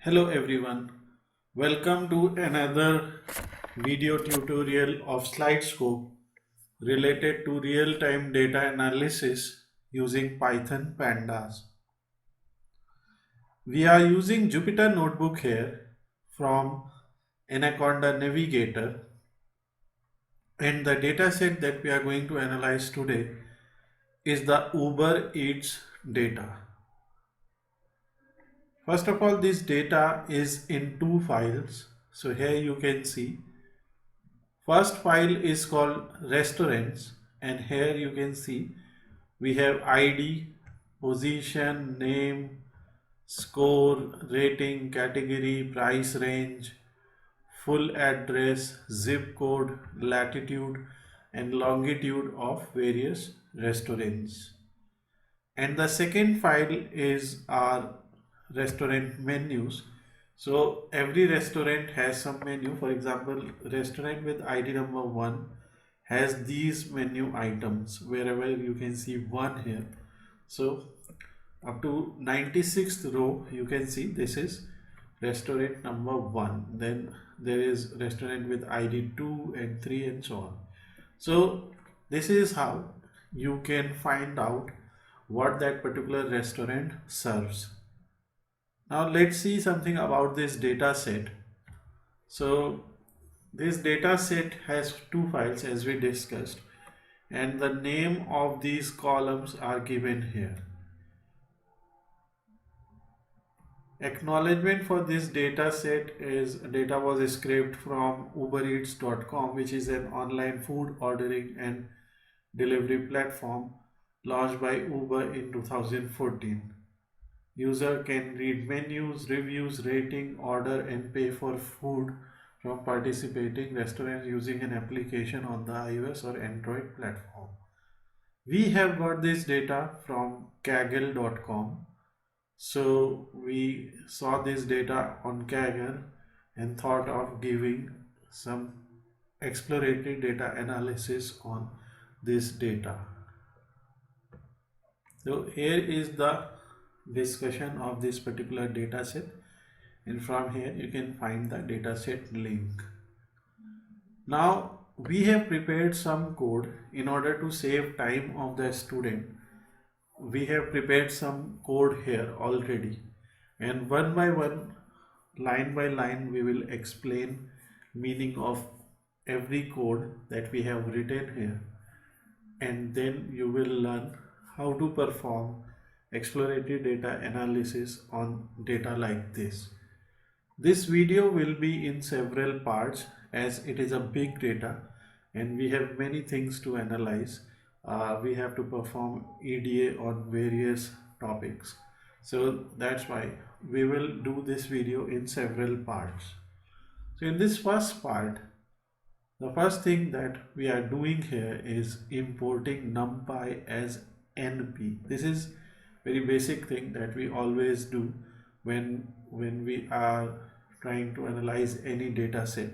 Hello everyone, welcome to another video tutorial of SlideScope related to real-time data analysis using Python Pandas. We are using Jupyter Notebook here from Anaconda Navigator, and the dataset that we are going to analyze today is the Ubereats data. First of all, this data is in two files. So here you can see first file is called restaurants, and here you can see we have ID, position, name, score, rating, category, price range, full address, zip code, latitude and longitude of various restaurants. And the second file is our restaurant menus. So every restaurant has some menu. For example, restaurant with ID number 1 has these menu items wherever you can see 1 here. So up to 96th row you can see this is restaurant number 1. Then there is restaurant with ID 2 and 3 and so on. So this is how you can find out what that particular restaurant serves. Now let's see something about this data set. So this data set has two files as we discussed, and the name of these columns are given here. Acknowledgement for this data set is data was scraped from Ubereats.com, which is an online food ordering and delivery platform launched by Uber in 2014. User can read menus, reviews, rating, order and pay for food from participating restaurants using an application on the iOS or Android platform. We have got this data from kaggle.com. So we saw this data on Kaggle and thought of giving some exploratory data analysis on this data. So here is the discussion of this particular data set, and from here you can find the data set link. Now we have prepared some code in order to save time of the student. We have prepared some code here already, and one by one, line by line, we will explain meaning of every code that we have written here, and then you will learn how to perform exploratory data analysis on data like this. This video will be in several parts as it is a big data and we have many things to analyze. We have to perform EDA on various topics. So that's why we will do this video in several parts. So in this first part, the first thing that we are doing here is importing NumPy as NP. This is very basic thing that we always do when we are trying to analyze any data set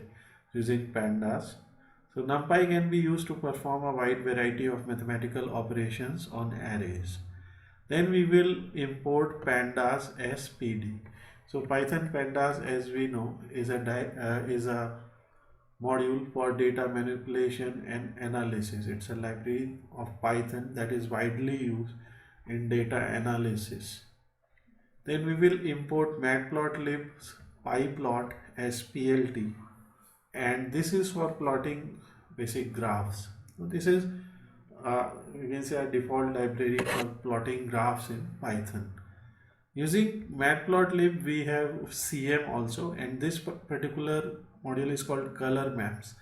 using Pandas. So NumPy can be used to perform a wide variety of mathematical operations on arrays. Then we will import Pandas as PD. So Python Pandas, as we know, is a module for data manipulation and analysis. It's a library of Python that is widely used in data analysis. Then we will import matplotlib's pyplot as PLT, and this is for plotting basic graphs. So this is you can say a default library for plotting graphs in Python. Using matplotlib we have CM also, and this particular module is called color maps,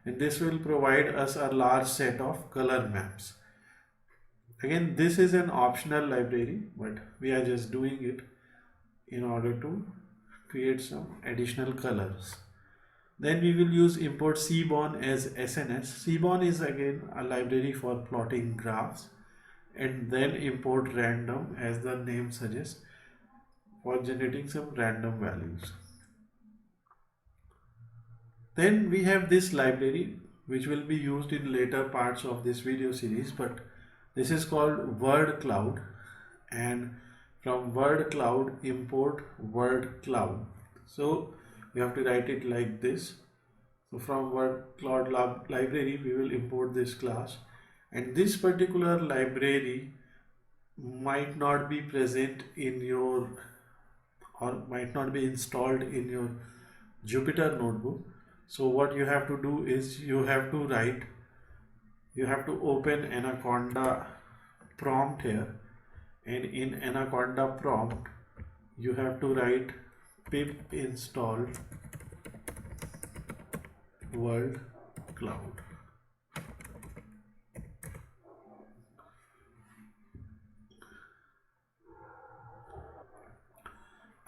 and this will provide us a large set of color maps. Again, this is an optional library, but we are just doing it in order to create some additional colors. Then we will use import Seaborn as SNS. Seaborn is again a library for plotting graphs, and then import random as the name suggests for generating some random values. Then we have this library which will be used in later parts of this video series, but this is called word cloud, and from word cloud import word cloud. So we have to write it like this. So from word cloud library we will import this class, and this particular library might not be present in your, or might not be installed in your Jupyter notebook. So what you have to do is you have to open Anaconda prompt here, and in Anaconda prompt you have to write pip install world cloud.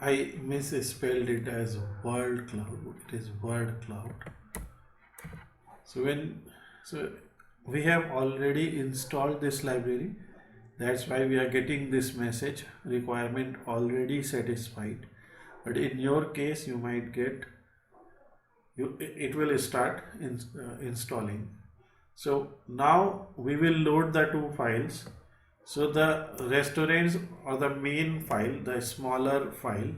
I misspelled it as world cloud. It is word cloud. So we have already installed this library. That's why we are getting this message, requirement already satisfied. But in your case, you might get, it will start installing. So now we will load the two files. So the restaurants, or the main file, the smaller file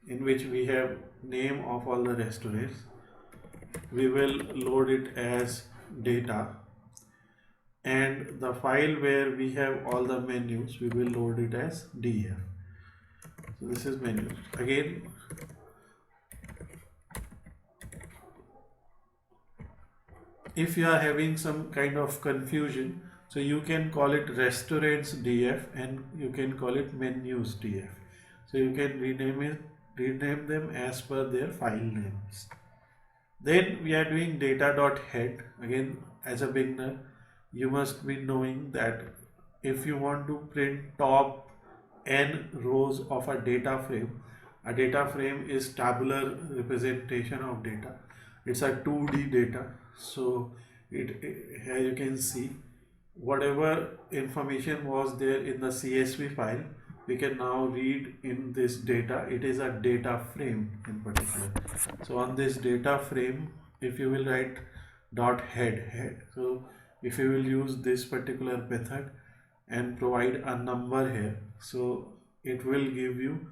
in which we have name of all the restaurants, we will load it as data, and the file where we have all the menus, we will load it as df. So this is menus. Again, if you are having some kind of confusion, so you can call it restaurants.df and you can call it menus.df. So you can rename them as per their file names. Then we are doing data.head. Again, as a beginner, you must be knowing that if you want to print top n rows of a data frame is tabular representation of data. It's a 2D data. So here you can see whatever information was there in the CSV file, we can now read in this data. It is a data frame in particular. So on this data frame, if you will write .head, so if you will use this particular method and provide a number here, so it will give you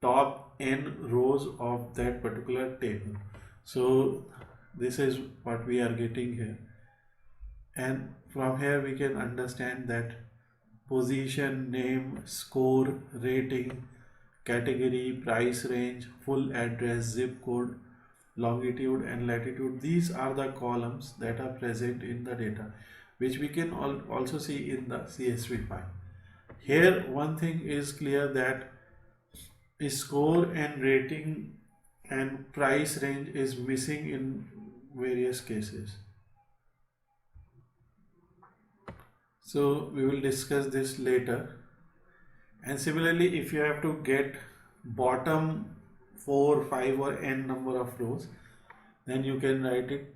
top n rows of that particular table. So this is what we are getting here, and from here we can understand that position, name, score, rating, category, price range, full address, zip code, longitude and latitude, these are the columns that are present in the data, which we can also see in the CSV file. Here one thing is clear, that score and rating and price range is missing in various cases. So we will discuss this later. And similarly, if you have to get bottom 4, 5 or n number of rows, then you can write it,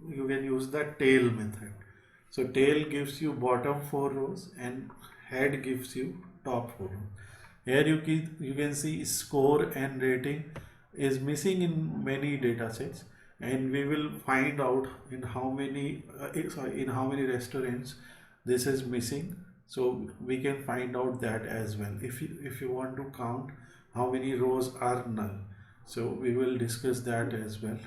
you can use the tail method. So tail gives you bottom 4 rows and head gives you top 4 rows. Here you can see score and rating is missing in many data sets, and we will find out in how many restaurants this is missing. So we can find out that as well if you want to count how many rows are null. So we will discuss that as well.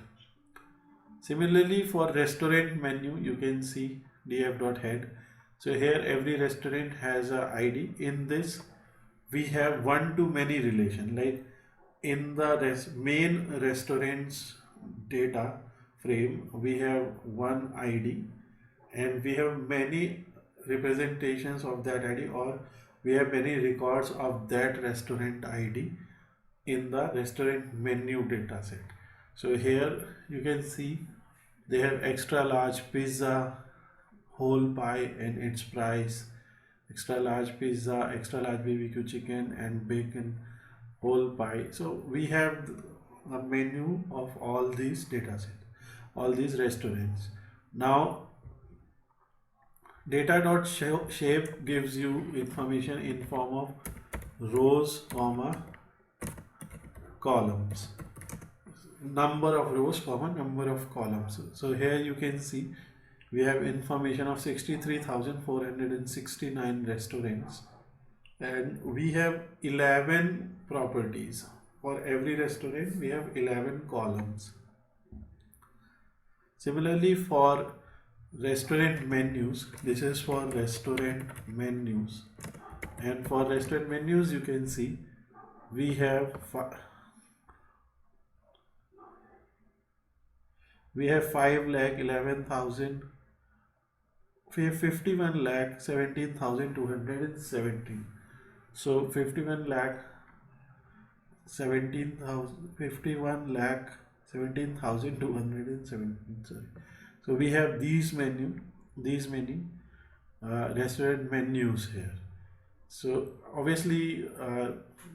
Similarly, for restaurant menu, you can see df.head. So here every restaurant has a ID. In this we have one-to-many relation, like in the main restaurants data frame we have one ID and we have many representations of that ID, or we have many records of that restaurant ID in the restaurant menu data set. So here you can see they have extra large pizza, whole pie and its price, extra large pizza, extra large BBQ chicken and bacon, whole pie. So we have a menu of all these data sets, all these restaurants. Now data.shape gives you information in form of rows, comma, columns, number of rows, comma, number of columns. So here you can see we have information of 63,469 restaurants and we have 11 properties. For every restaurant we have 11 columns. Similarly, for restaurant menus, this is for restaurant menus, and for restaurant menus you can see we have 5,11,000, 51,17,217. So 51,17,217. Sorry. So we have these many restaurant menus here. So obviously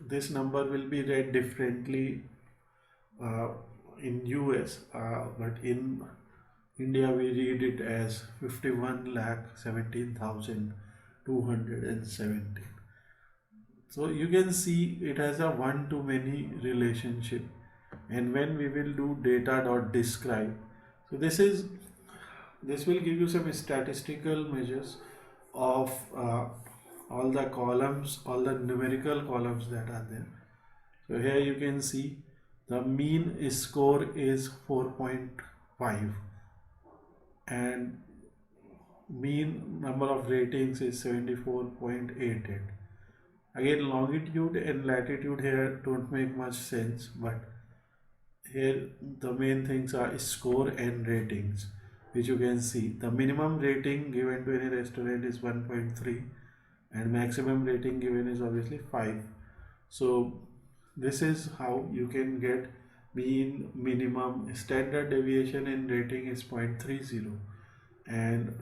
this number will be read differently in US, but in India we read it as 51,17,217. So you can see it has a one-to-many relationship, and when we will do data.describe, so this will give you some statistical measures of all the columns, all the numerical columns that are there. So here you can see the mean score is 4.5 and mean number of ratings is 74.88. Again, longitude and latitude here don't make much sense, but here the main things are score and ratings, which you can see the minimum rating given to any restaurant is 1.3 and maximum rating given is obviously 5. So this is how you can get mean, minimum. Standard deviation in rating is 0.30 and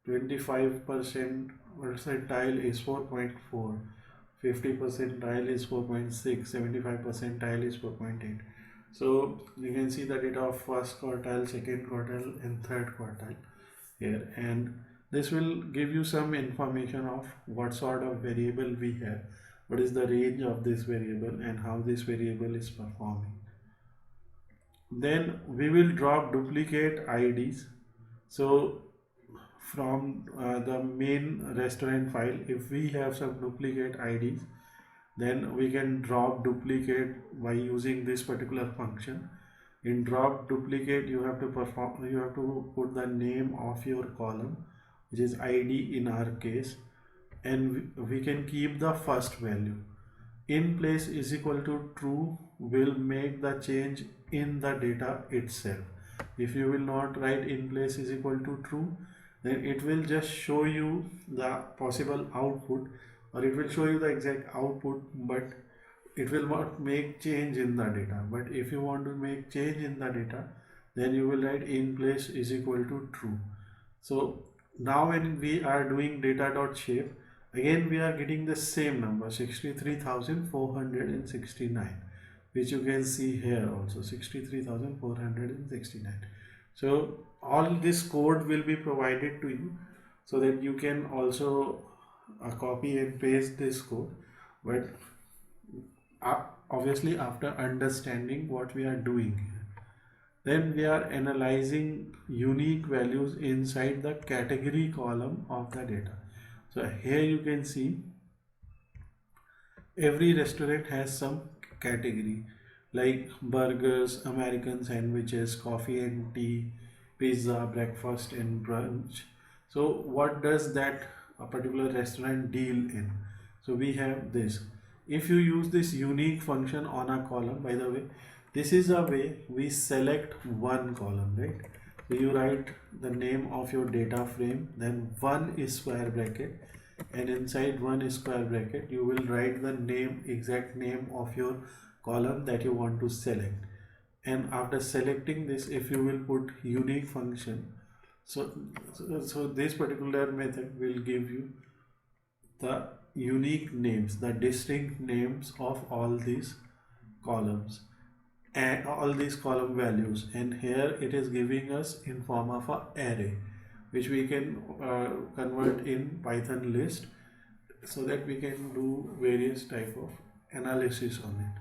25% percentile is 4.4, 50 percentile is 4.6, 75 percentile is 4.8. So you can see the data of first quartile, second quartile and third quartile here, and this will give you some information of what sort of variable we have, what is the range of this variable and how this variable is performing. Then we will drop duplicate IDs. So from the main restaurant file, if we have some duplicate IDs, then we can drop duplicate by using this particular function. In drop duplicate, you have to put the name of your column, which is ID in our case, and we can keep the first value. In place is equal to true will make the change in the data itself. If you will not write in place is equal to true, then it will just show you the possible output, or it will show you the exact output, but it will not make change in the data. But if you want to make change in the data, then you will write in place is equal to true. So now when we are doing data.shape, again we are getting the same number 63,469, which you can see here also 63,469. So all this code will be provided to you so that you can also copy and paste this code, but obviously after understanding what we are doing here. Then we are analyzing unique values inside the category column of the data. So here you can see every restaurant has some category like burgers, American sandwiches, coffee and tea, pizza, breakfast and brunch. So what does that a particular restaurant deal in? So we have this. If you use this unique function on a column, by the way, this is a way we select one column, right? So you write the name of your data frame, then one is square bracket, and inside one is square bracket you will write the name, exact name of your column that you want to select. And after selecting this, if you will put unique function, so this particular method will give you the unique names, the distinct names of all these columns and all these column values, and here it is giving us in form of a array, which we can convert in Python list so that we can do various type of analysis on it.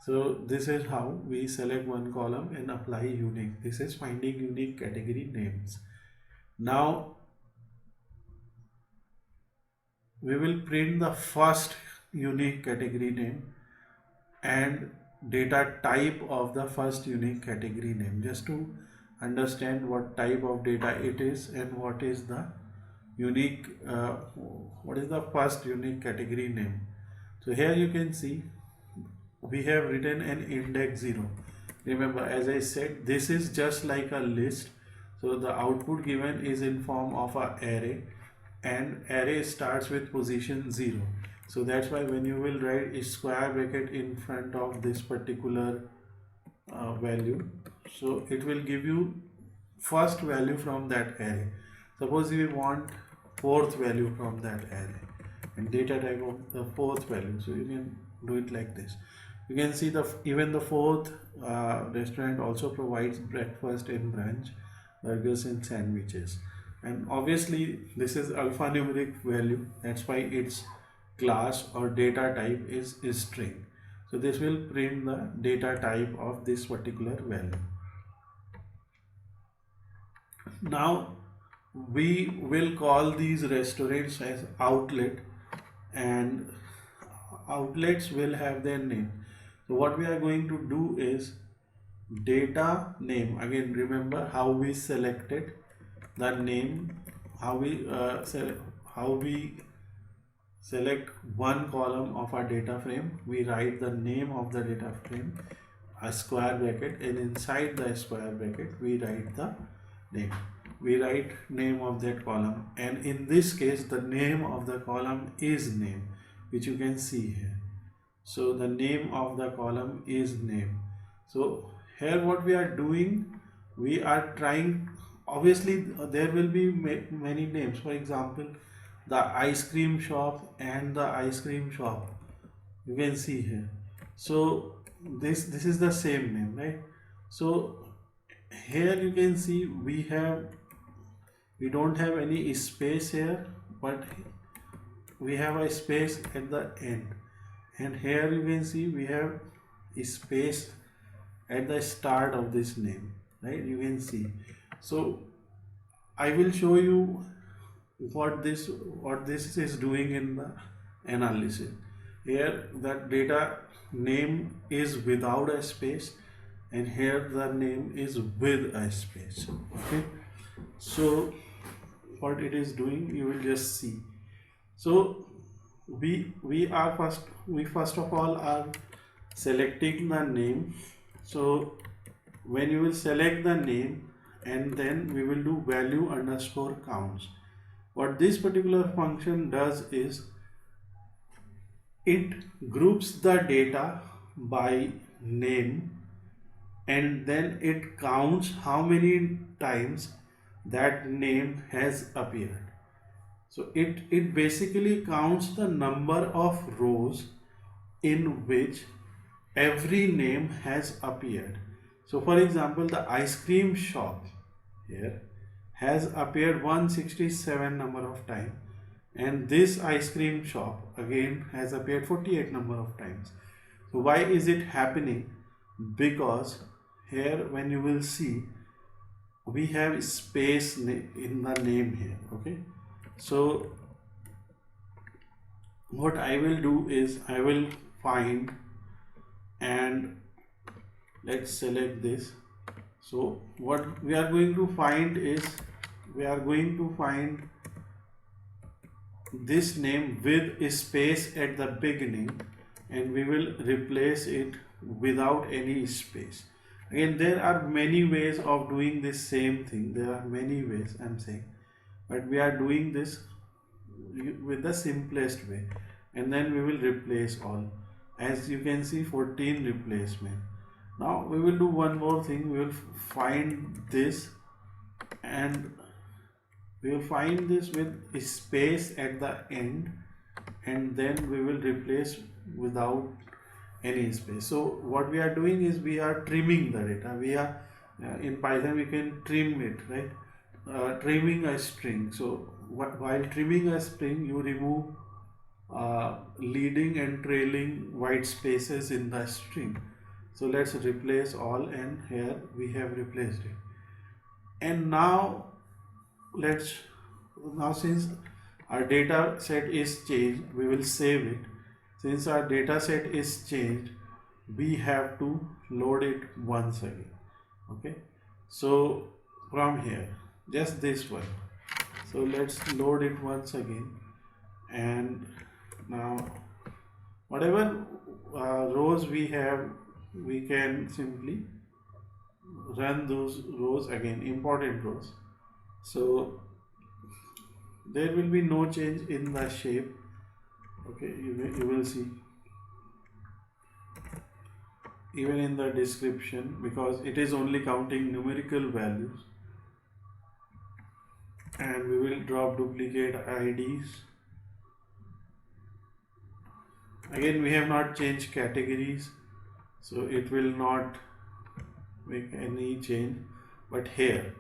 So this is how we select one column and apply unique. This is finding unique category names. Now we will print the first unique category name and data type of the first unique category name, just to understand what type of data it is and what is the unique what is the first unique category name. So here you can see we have written an index 0. Remember, as I said, this is just like a list. So the output given is in form of an array, and array starts with position 0. So that's why when you will write a square bracket in front of this particular value, so it will give you first value from that array. Suppose we want fourth value from that array and data type of the fourth value, so you can do it like this. You can see even the fourth restaurant also provides breakfast and brunch, burgers and sandwiches, and obviously this is alphanumeric value, that's why its class or data type is string. So this will print the data type of this particular value. Now we will call these restaurants as outlet, and outlets will have their name. So what we are going to do is data name. Again, remember how we selected the name, how we select one column of our data frame. We write the name of the data frame, a square bracket, and inside the square bracket we write the name. We write name of that column, and in this case the name of the column is name, which you can see here. So the name of the column is name. So here what we are doing, we are trying, obviously there will be many names. For example, the ice cream shop and the ice cream shop, you can see here. So this is the same name, right? So here you can see we don't have any space here, but we have a space at the end, and here you can see we have a space at the start of this name, right? You can see. So I will show you what this is doing in the analysis. Here the data name is without a space, and here the name is with a space. Okay, so what it is doing, you will just see. So we first of all are selecting the name. So when you will select the name, and then we will do value underscore counts. What this particular function does is it groups the data by name, and then it counts how many times that name has appeared. So it basically counts the number of rows in which every name has appeared. So for example, the ice cream shop here has appeared 167 number of times, and this ice cream shop again has appeared 48 number of times. So why is it happening? Because here when you will see, we have space in the name here. Okay, so what I will do is I will find, and let's select this. So what we are going to find is we are going to find this name with a space at the beginning, and we will replace it without any space. Again, there are many ways of doing this same thing. There are many ways, I'm saying, but we are doing this with the simplest way, and then we will replace all. As you can see, 14 replacement. Now we will do one more thing. We will find this, and we will find this with a space at the end, and then we will replace without any space. So what we are doing is we are trimming the data. We are in Python we can trim it, right? Trimming a string. So while trimming a string, you remove leading and trailing white spaces in the string. So let's replace all, and here we have replaced it. And now since our data set is changed, we will save it. Since our data set is changed, we have to load it once again. Okay, so from here, just this one, so let's load it once again. And now whatever rows we have, we can simply run those rows again, important rows. So there will be no change in the shape. Okay, you will see even in the description, because it is only counting numerical values. And we will drop duplicate IDs. Again, we have not changed categories, so it will not make any change. But here,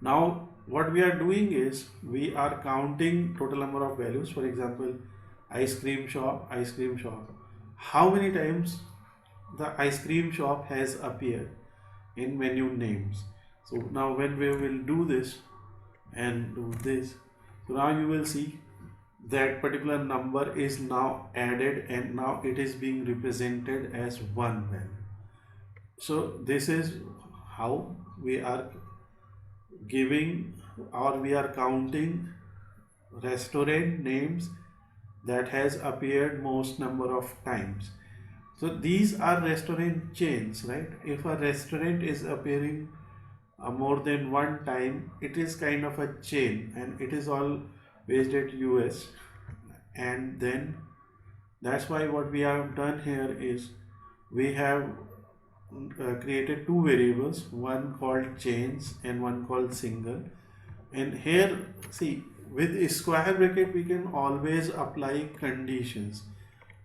now what we are doing is we are counting total number of values. For example, ice cream shop, ice cream shop. How many times the ice cream shop has appeared in menu names? So now when we will do this and do this, so now you will see that particular number is now added, and now it is being represented as one value. So this is how we are giving, or we are counting restaurant names that has appeared most number of times. So these are restaurant chains, right? If a restaurant is appearing more than one time, it is kind of a chain, and it is all based at US. And then that's why what we have done here is we have created two variables, one called chains and one called single. And here, see, with square bracket we can always apply conditions,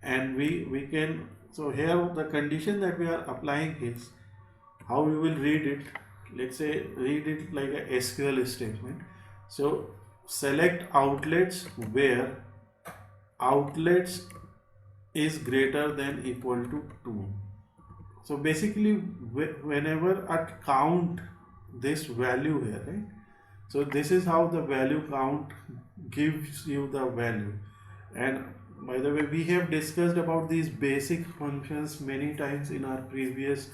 and we can, so here the condition that we are applying is how we will read it. Let's say read it like a SQL statement. So select outlets where outlets is greater than equal to 2. So basically whenever I count this value here, right? So this is how the value count gives you the value. And by the way, we have discussed about these basic functions many times in our previous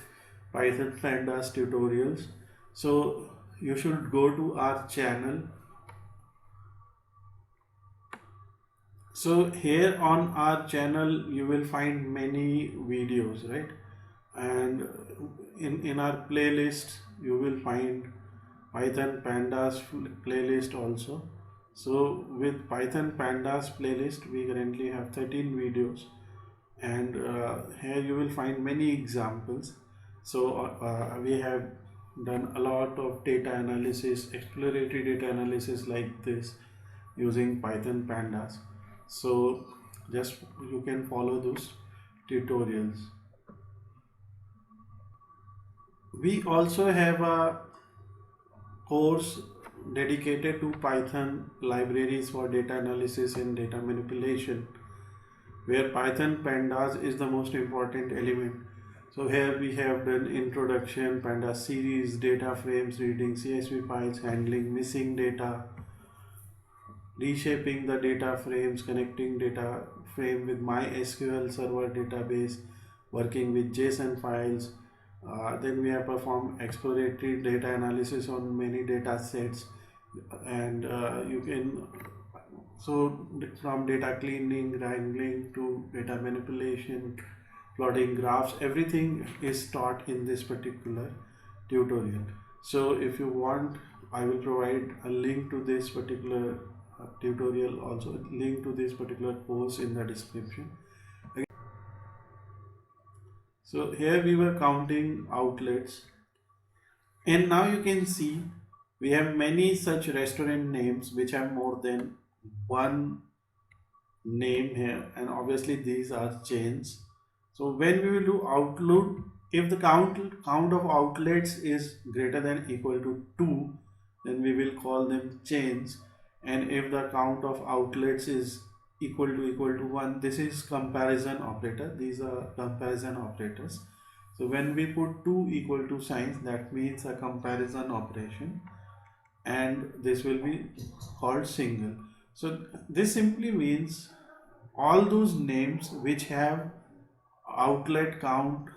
Python Pandas tutorials. So you should go to our channel. So here on our channel you will find many videos, right? And in our playlist you will find Python Pandas playlist also. So with Python Pandas playlist we currently have 13 videos, and here you will find many examples. So we have done a lot of data analysis, exploratory data analysis like this using Python Pandas. So just you can follow those tutorials. We also have a course dedicated to Python libraries for data analysis and data manipulation, where Python Pandas is the most important element. So here we have done introduction, Pandas series, data frames, reading CSV files, handling missing data, reshaping the data frames, connecting data frame with MySQL server database, working with JSON files. Then we have performed exploratory data analysis on many data sets, and you can, so from data cleaning, wrangling to data manipulation, plotting graphs, everything is taught in this particular tutorial. So if you want, I will provide a link to this particular tutorial, also link to this particular course in the description. So here we were counting outlets, and now you can see we have many such restaurant names which have more than one name here, and obviously these are chains. So when we will do outlook, if the count of outlets is greater than equal to 2, then we will call them chains. And if the count of outlets is equal to 1, this is comparison operator. These are comparison operators. So when we put 2 equal to signs, that means a comparison operation, and this will be called single. So this simply means all those names which have outlet count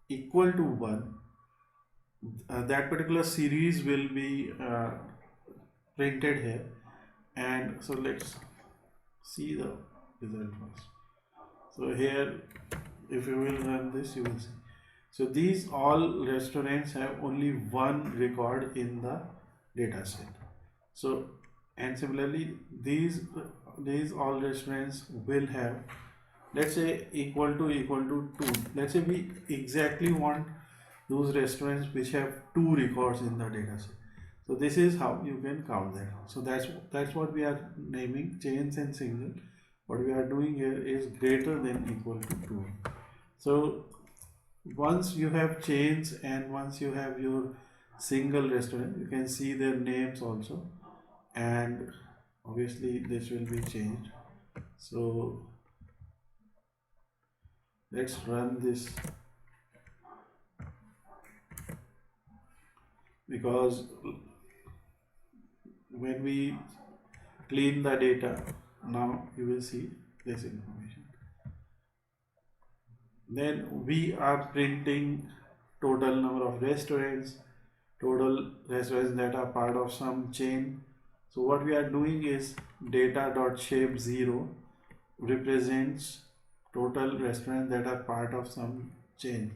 equal to 1, that particular series will be printed here. And so let's see the result first. So here, if you will run this, you will see. So these all restaurants have only one record in the data set. So, and similarly these all restaurants will have, let's say, equal to 2. Let's say we exactly want those restaurants which have 2 records in the data set. So this is how you can count that. So that's what we are naming chains and single. What we are doing here is greater than equal to 2. So once you have chains and once you have your single restaurant, you can see their names also, and obviously this will be changed. So let's run this, because when we clean the data, now you will see this information. Then we are printing total number of restaurants, total restaurants that are part of some chain. So what we are doing is data.shape 0 represents total restaurants that are part of some chain,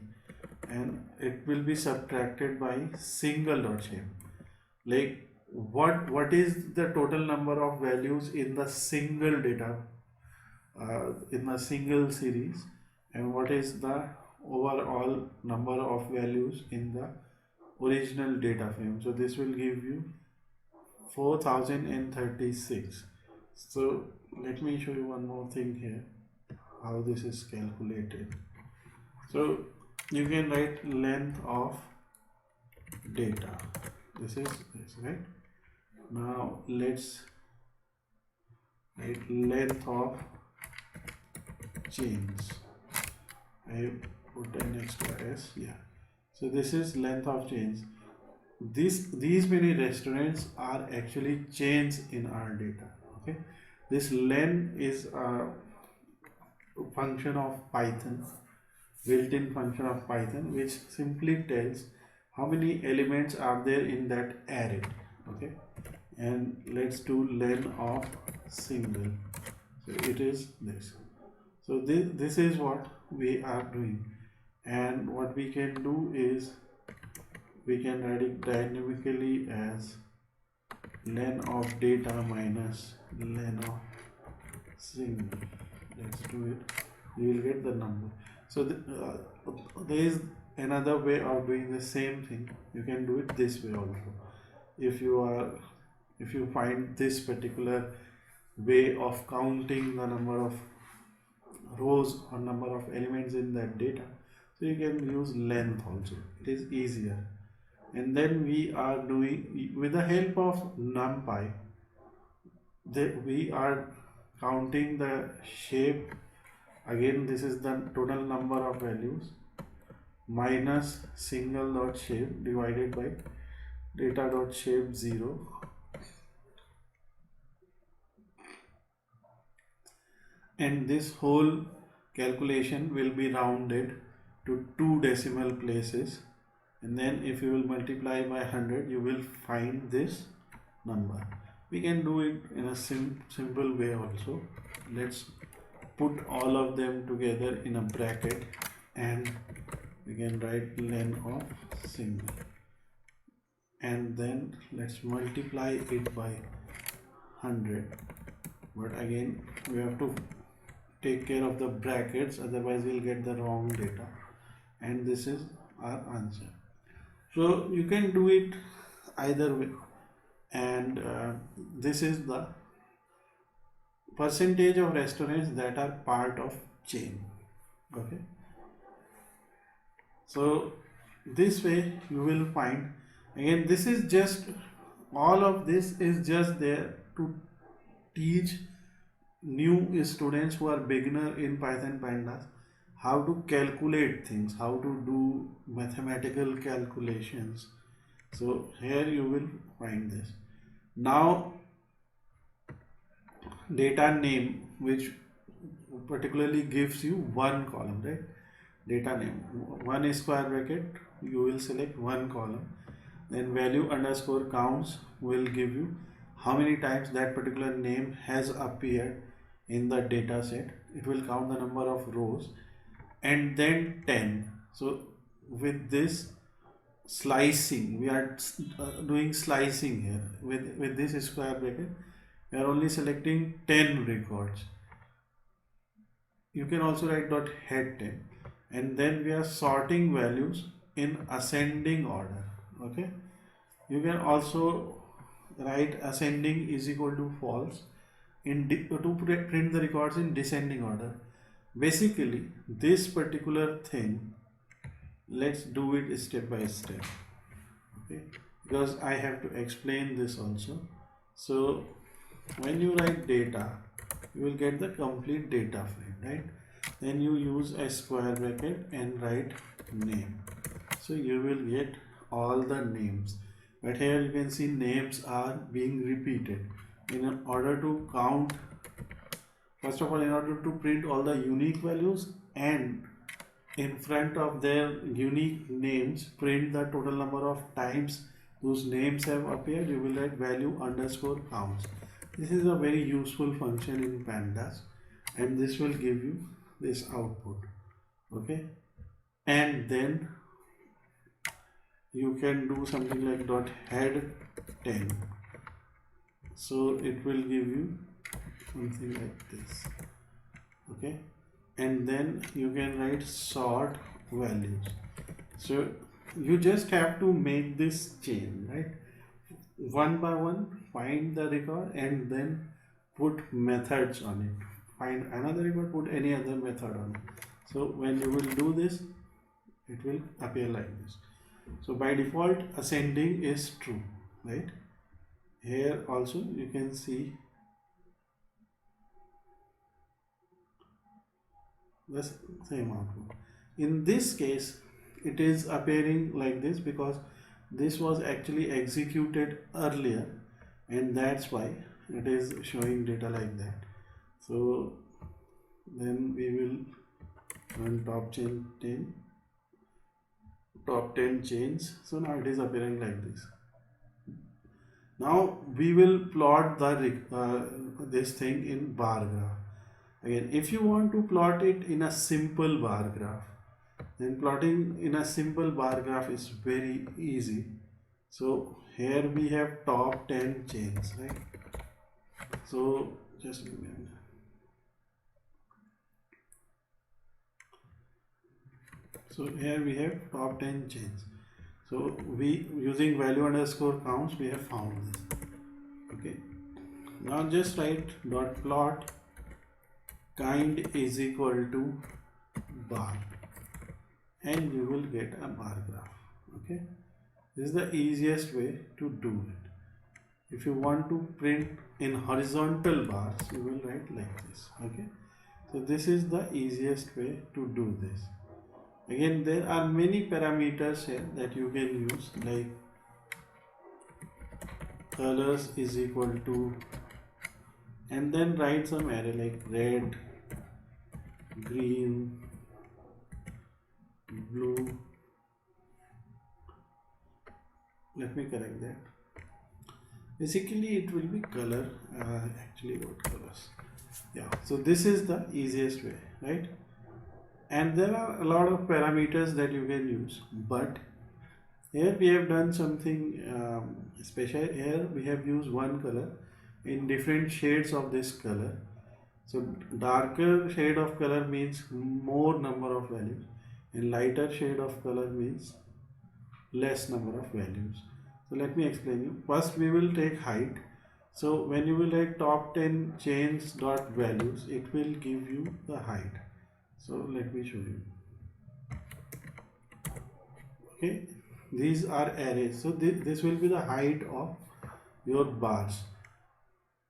and it will be subtracted by single dot shape. Like what is the total number of values in the single data, in a single series, and what is the overall number of values in the original data frame. So this will give you 4036. So let me show you one more thing here, how this is calculated. So you can write length of data. This is this, right? Now let's write length of chains. I put an extra s, yeah. So this is length of chains. These many restaurants are actually chains in our data. Okay, this len is a function of Python, built-in function of Python, which simply tells how many elements are there in that array. Okay, and let's do len of single. So it is this. So this is what we are doing, and what we can do is we can write it dynamically as len of data minus len of single. Let's do it. You will get the number. So there is another way of doing the same thing. You can do it this way also. If you find this particular way of counting the number of rows or number of elements in that data, so you can use length also. It is easier. And then we are doing, with the help of NumPy, we are counting the shape. Again, this is the total number of values minus single dot shape divided by data dot shape 0, and this whole calculation will be rounded to 2 decimal places, and then if you will multiply by 100, you will find this number. We can do it in a simple way also. Let's put all of them together in a bracket, and we can write len of single, and then let's multiply it by 100. But again, we have to take care of the brackets, otherwise we'll get the wrong data, and this is our answer. So you can do it either way, and this is the percentage of restaurants that are part of chain. Okay, so this way you will find, again, this is just, all of this is just there to teach new students who are beginner in Python Pandas how to calculate things, how to do mathematical calculations. So here you will find this. Now data name, which particularly gives you one column, right? Data name, one square bracket, you will select one column. Then value underscore counts will give you how many times that particular name has appeared in the data set. It will count the number of rows, and then 10. So with this slicing, we are doing slicing here. With this square bracket, we are only selecting 10 records. You can also write dot head 10, and then we are sorting values in ascending order. Okay, you can also write ascending is equal to false to print the records in descending order. Basically, this particular thing, let's do it step by step, okay, because I have to explain this also. So when you write data, you will get the complete data frame, right? Then you use a square bracket and write name, so you will get all the names. But here you can see names are being repeated. In order to count, first of all, in order to print all the unique values, and in front of their unique names, print the total number of times those names have appeared, you will write value underscore counts. This is a very useful function in Pandas, and this will give you this output. Okay, and then you can do something like dot head 10, so it will give you something like this. Okay, and then you can write sort values. So you just have to make this chain, right? One by one, find the record and then put methods on it. Find another record, put any other method on it. So when you will do this, it will appear like this. So by default, ascending is true, right? Here also you can see the same output. In this case, it is appearing like this because this was actually executed earlier, and that's why it is showing data like that. So then we will run top 10 chains. So now it is appearing like this. Now we will plot the this thing in bar graph. Again, if you want to plot it in a simple bar graph, then plotting in a simple bar graph is very easy. So here we have top 10 chains, right? So just give me a minute. So here we have top 10 chains. So we, using value underscore counts, we have found this. Okay, now just write dot plot kind is equal to bar, and you will get a bar graph. Okay, this is the easiest way to do it. If you want to print in horizontal bars, you will write like this. Okay, so this is the easiest way to do this. Again, there are many parameters here that you can use, like colors is equal to, and then write some array like red, green, blue. Let me correct that. Basically it will be color, actually what colors. Yeah, so this is the easiest way, right? And there are a lot of parameters that you can use, but here we have done something special. Here we have used one color in different shades of this color. So darker shade of color means more number of values, and lighter shade of color means less number of values. So let me explain you. First we will take height. So when you will write top 10 chains dot values, it will give you the height. So let me show you. Okay, these are arrays. So this will be the height of your bars.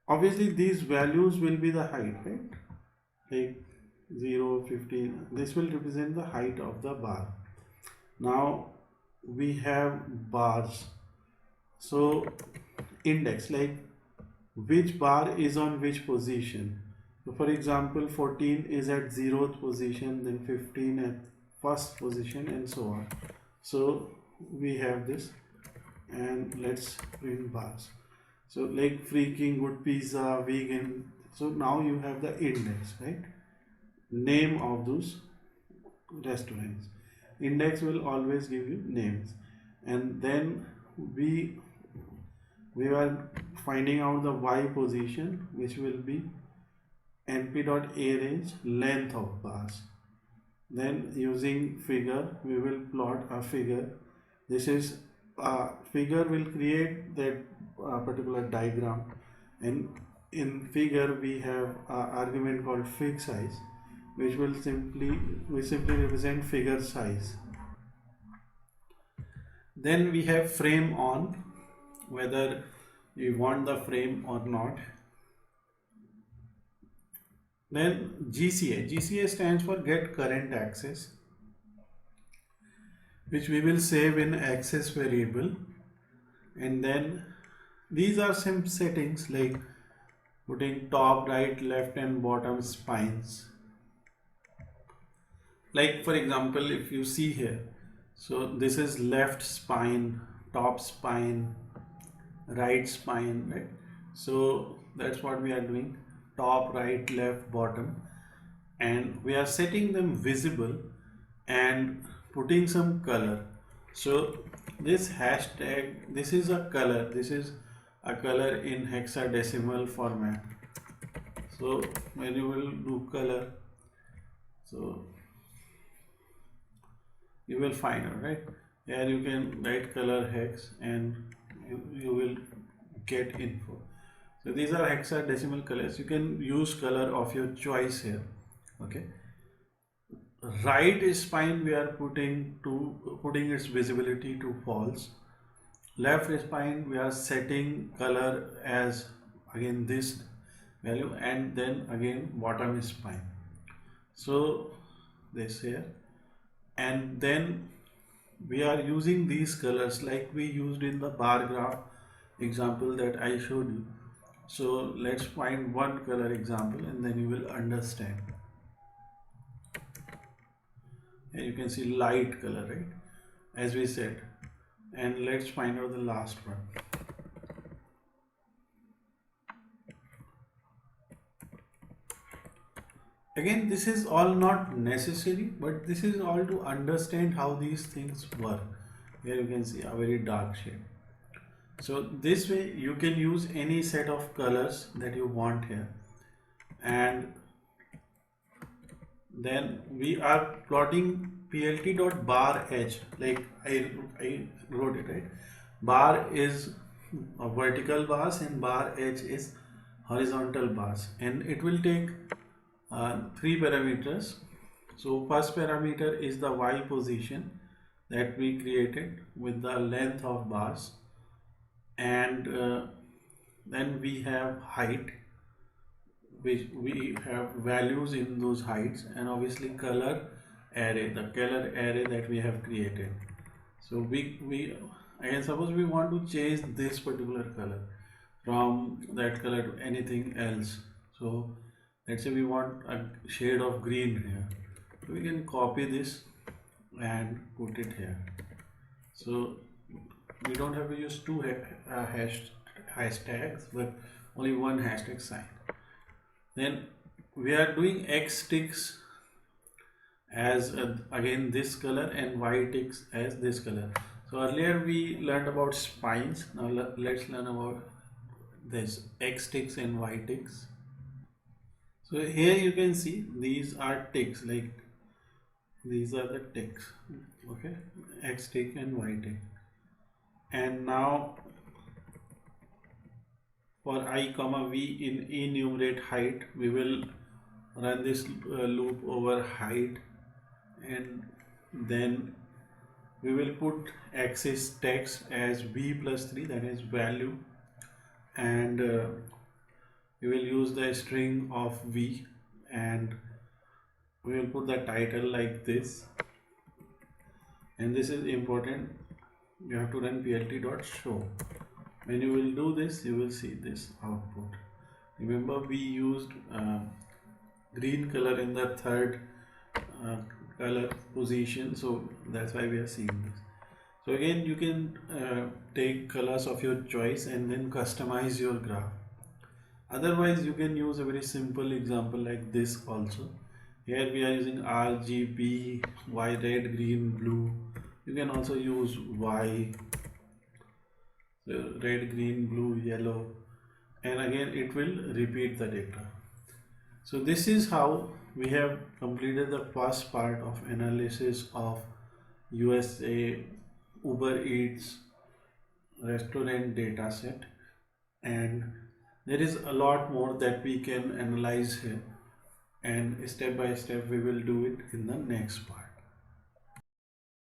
Obviously these values will be the height, right? Like 0, 15. This will represent the height of the bar. Now we have bars. So index, like which bar is on which position. So for example, 14 is at 0th position, then 15 at first position, and so on. So we have this, and let's print bars. So like freaking good pizza, vegan. So now you have the index, right? Name of those restaurants. Index will always give you names, and then we are finding out the y position, which will be np.arange length of bars. Then using figure, we will plot a figure. This is figure will create that particular diagram, and in figure we have an argument called fig size, which will simply represent figure size. Then we have frame on, whether you want the frame or not. Then GCA stands for get current access, which we will save in access variable. And then these are some settings like putting top, right, left and bottom spines. Like for example, if you see here, so this is left spine, top spine, right spine, right? So that's what we are doing, top, right, left, bottom, and we are setting them visible and putting some color. So this hashtag, this is a color, this is a color in hexadecimal format. So when you will do color, so you will find out, right? Here you can write color hex and you will get info. So these are hexadecimal colors. You can use color of your choice here. Okay. Right spine we are putting its visibility to false. Left spine we are setting color as again this value, and then again bottom spine. So this here, and then we are using these colors like we used in the bar graph example that I showed you. So let's find one color example and then you will understand. And you can see light color, right, as we said. And let's find out the last one. Again, this is all not necessary, but this is all to understand how these things work. Here you can see a very dark shade. So this way you can use any set of colors that you want here. And then we are plotting plt.bar-h, like I wrote it, right? Bar is a vertical bars and bar-h is horizontal bars, and it will take 3 parameters. So first parameter is the y position that we created with the length of bars, and then we have height, which we have values in those heights, and obviously color array, the color array that we have created. So we again, suppose we want to change this particular color from that color to anything else. So let's say we want a shade of green here. So we can copy this and put it here. So we don't have to use two hashtags, but only one hashtag sign. Then we are doing x ticks as again this color and y ticks as this color. So earlier we learned about spines. Now let's learn about this x ticks and y ticks. So here you can see these are ticks, like these are the ticks, okay, x tick and y tick. And now for I comma v in enumerate height, we will run this loop over height, and then we will put axis text as v plus 3, that is value, and we will use the string of v, and we will put the title like this. And this is important, you have to run plt.show. When you will do this, you will see this output. Remember, we used green color in the third color position, so that's why we are seeing this. So again, you can take colors of your choice and then customize your graph. Otherwise, you can use a very simple example like this also. Here we are using RGB, Y, red, green, blue. You can also use Y, so red, green, blue, yellow, and again it will repeat the data. So this is how we have completed the first part of analysis of USA Ubereats restaurant dataset, and there is a lot more that we can analyze here, and step by step we will do it in the next part.